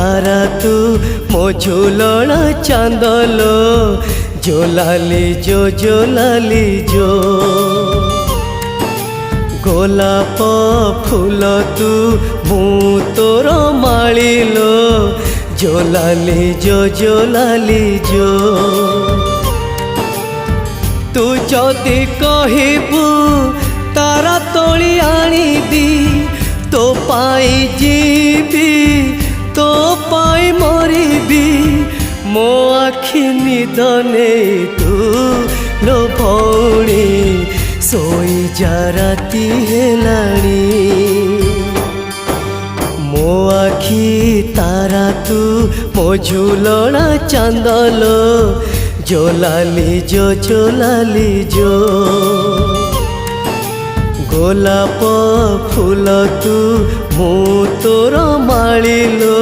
तारा तू मो झूलना चांदलो जोलाली जो गोलाप फूल तू मु तोर मालिलो जोलाली जो तू जदि कहबू तारा तोली आनिबी तो पाई जीवी तो पाई मरिबी मो आखि निद नहीं तू लो भौणी सोई जा राती हेलाणी मो आखि तारा तू मो झूलना चांदलो जोलाली जो गोलाप फूल तू मु तोर मालिलो